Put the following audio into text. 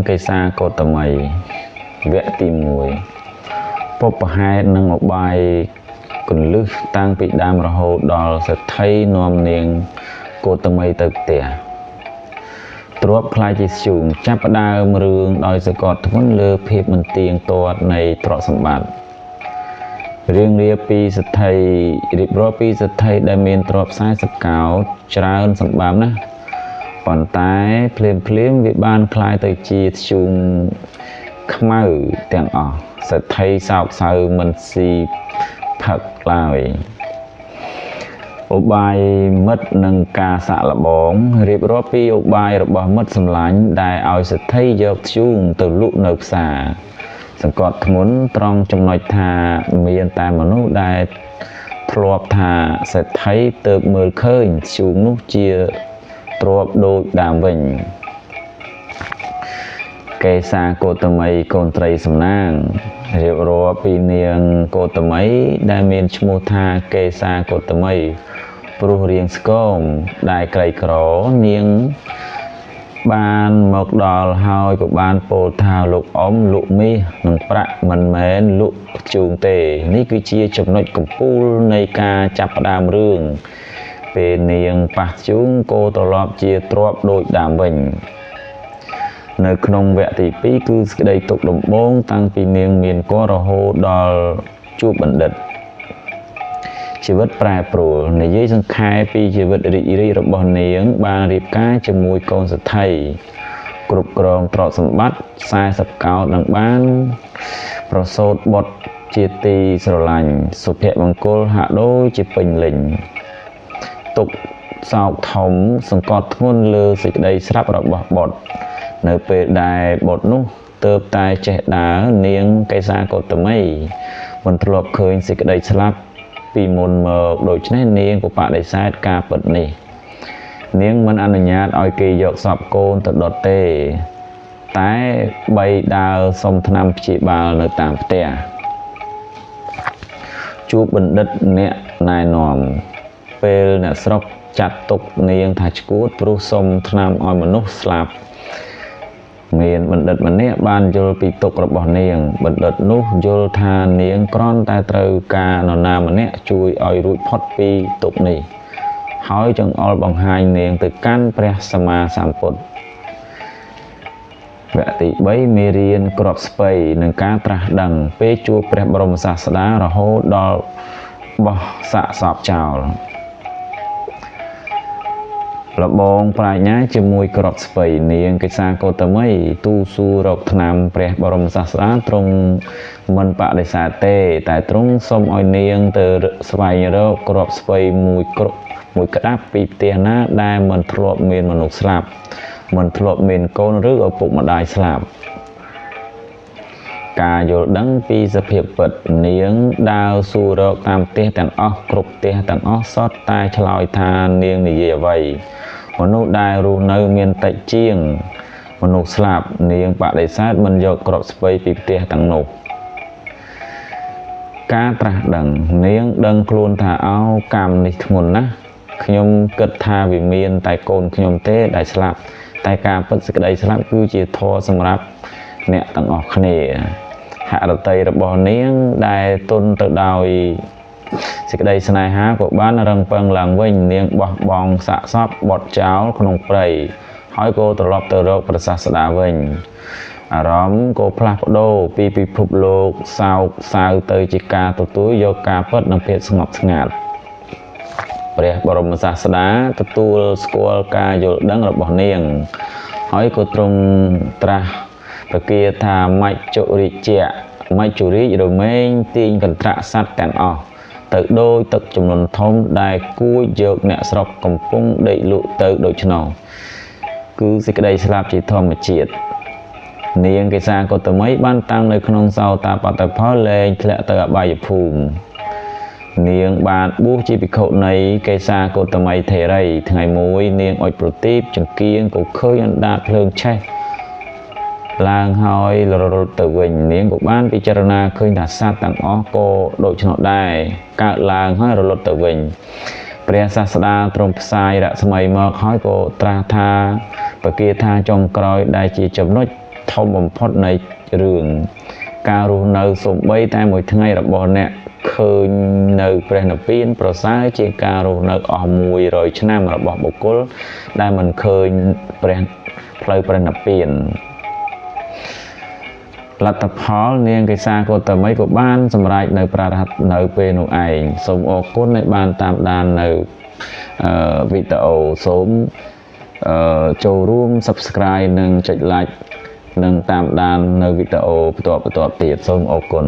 កេសាកោតមីវគ្គទី1ពុបហេតុនិងឧបាយកន្លឹះតាំងពីដើមរហូតដល់សេដ្ឋីនាំនាងកោតមីទៅផ្ទះទ្រព្យខ្លាចជាធ្យូងចាប់ផ្ដើមរឿងដោយសកត់ធ្ងន់លើភាពមិនទៀងទាត់នៃទ្រព្យសម្បត្តិរៀបរាប់ពីសេដ្ឋីដែលមានទ្រព្យ40កោដច្រើនសម្បើមណាស់ប៉ុន្តែភ្លាមវាបានคล้ายទៅជាធ្យូងខ្មៅទាំងអស់សេដ្ឋីសោកសៅមិនស៊ីផឹកឡើយឧបាយមិត្តនិងការសាក់លបងរៀបរាប់ពីឧបាយរបស់មិត្តសម្លាញ់ដែលឲ្យសេដ្ឋីយកធ្យូងទៅលក់នៅផ្សារសង្កត់ធ្ងន់ត្រង់ចំណុចថាមានតែមនុស្សដែលធ្លាប់ថាសេដ្ឋីទើបមើលឃើញធ្យូងនោះជាទ្រព្យដូចដើមវិញកេសាកោតមីកូនត្រីសំណាងរៀបរាប់ពីនាងកោតមីដែលមានឈ្មោះថាកេសាកោតមីព្រោះរាងស្គមដែលក្រីក្រនាងបានមកដល់ហើយក៏បានពោលថាលោកអ៊ំលក់មាសនិងប្រាក់មិនមែនលក់ជូងទេនេះគឺជាចំណុចកំពូលនៃការចាប់ផ្ដើមរឿងពេលនាងប៉ះជូងក៏ត្រឡប់ជាទ្រព្យដូចដើមវិញនៅក្នុងវគ្គទី2គឺសេចក្តីទុកដំបូងតាំងពីនាងមានគររហូតដល់ជួបបណ្ឌិតជីវិតប្រែប្រួលនិយាយសង្ខេបពីជីវិតរីករាយរបស់នាងបានរៀបការជាមួយកូនសេដ្ឋីគ្រប់គ្រងទ្រព្យសម្បត្តិ40កោដនិងបានប្រសូតបុត្រជាទីស្រឡាញ់សុភមង្គលហាក់ដូចជាពេញលេញទុកសោកធំសង្កត់ធ្ងន់លើសេចក្តីស្លាប់របស់បុត្រនៅពេលដែលបុត្រនោះទើបតែចេះដើរនាងកេសាកោតមីមិនធ្លាប់ឃើញសេចក្តីស្លាប់ពីមុនមកដូច្នេះនាងក៏បដិសេធការពិតនេះនាងមិនអនុញ្ញាតឲ្យគេយកសពកូនទៅដុតទេតែបីដើរសុំថ្នាំព្យាបាលនៅតាមផ្ទះជួបបណ្ឌិតអ្នកណែនាំពេលអ្នកស្រុកចាត់ទុកនាងថាឆ្កួតព្រោះសុំថ្នាំឲ្យមនុស្សស្លាប់មានបណ្ឌិតម្នាក់បានយល់ពីទុក្ខរបស់នាងបណ្ឌិតនោះយល់ថានាងគ្រាន់តែត្រូវការនរណាម្នាក់ជួយឲ្យរួចផុតពីទុក្ខនេះហើយចង្អុលបង្ហាញនាងទៅកាន់ព្រះសម្មាសម្ពុទ្ធវគ្គទី3មេរៀនគ្រាប់ស្ពៃនិងការត្រាស់ដឹងពេលជួបព្រះបរមសាស្តារហូតដល់បោះសាកសពចោលលបងប្រាជ្ញាជាមួយក្របស្ពៃនាងកេសាកោតមីទូសួររកថ្នាំព្រះបរមសាស្តាទ្រង់មិនបដិសេធទេតែទ្រង់សូមឲ្យនាងទៅស្វែងរកក្របស្ពៃមួយក្តាប់ពីផ្ទះណាដែលមិនធ្លាប់មានមនុស្សស្លាប់មិនធ្លាប់មានកូនឬឪពុកម្ដាយស្លាប់ការយល់ដឹងពីសភាពពិតនាងដើរសួររកតាមផ្ទះទាំងអស់គ្រប់ផ្ទះទាំងអស់សុទ្ធតែឆ្លើយថានាងនិយាយអ្វីមនុស្សដែលរស់នៅមានតិចជាងមនុស្សស្លាប់នាងបដិសេធមិនយកគ្រាប់ស្ពៃពីផ្ទះទាំងនោះការត្រាស់ដឹងនាងដឹងខ្លួនថាអោកម្មនេះធ្ងន់ណាស់ខ្ញុំគិតថាវាមានតែកូនខ្ញុំទេដែលស្លាប់តែការពិតសេចក្តីស្លាប់គឺជាធម៌សម្រាប់អ្នកទាំងអស់គ្នាហឫទ័យរបស់នាងដែលទុនទៅដោយសេចក្តីស្នេហាក៏បានរឹងប៉ឹងឡើងវិញនាងបោះបង់សាកសពបត់ចោលក្នុងព្រៃហើយក៏ត្រឡប់ទៅរកព្រះសាស្តាវិញអារម្មណ៍ក៏ផ្លាស់ប្ដូរពីពិភពលោកសោកសៅទៅជាការទទួលយកការពិតនិងភាពស្ងប់ស្ងាត់ព្រះបរមសាស្តាទទួលស្គាល់ការយល់ដឹងរបស់នាងហើយក៏ទ្រង់ត្រាស់ប្រកាសថាមច្ចុរាជរមែងទាញកន្ត្រាក់សត្វទាំងអស់ទៅដោយទឹកចំនួនធំដែលគួចយកអ្នកស្រុកកំពុងដេកលក់ទៅដូច្នោះគឺសេចក្តីស្លាប់ជាធម្មជាតិនាងកេសាកោតមីបានតាំងនៅក្នុងសោតាបត្តផលលែងធ្លាក់ទៅអបាយភូមិនាងបានបួសជាភិក្ខុនីកេសាកោតមីថេរីថ្ងៃមួយនាងអុជប្រទីបចង្គៀងក៏ឃើញអណ្ដាតភ្លើងឆេះឡើងហើយរលត់ទៅវិញនាងក៏បានពិចារណាឃើញថាសត្វទាំងអស់ក៏ដូច្នោះដែរកើតឡើងហើយរលត់ទៅវិញព្រះសាស្តាទ្រង់ផ្សាយរស្មីមកហើយក៏ត្រាស់ថាប្រកាសថាចុងក្រោយដែលជាចំណុច ធំបំផុតនៃរឿងការរស់នៅសូម្បីតែមួយថ្ងៃរបស់អ្នកឃើញនៅព្រះនិព្វានប្រសើរជាការរស់នៅអស់100ឆ្នាំរបស់បុគ្គលដែលមិនឃើញផ្លូវព្រះនិព្វានលទ្ធផលនាងកេសាកោតមីក៏បានសម្រេចនៅប្រារព្ធនៅពេលនោះឯងសូមអរគុណដែលបានតាមដាននៅវីដេអូសូមចូលរួម Subscribe និងចុច Like និងតាមដាននៅវីដេអូបន្តទៀតសូមអរគុណ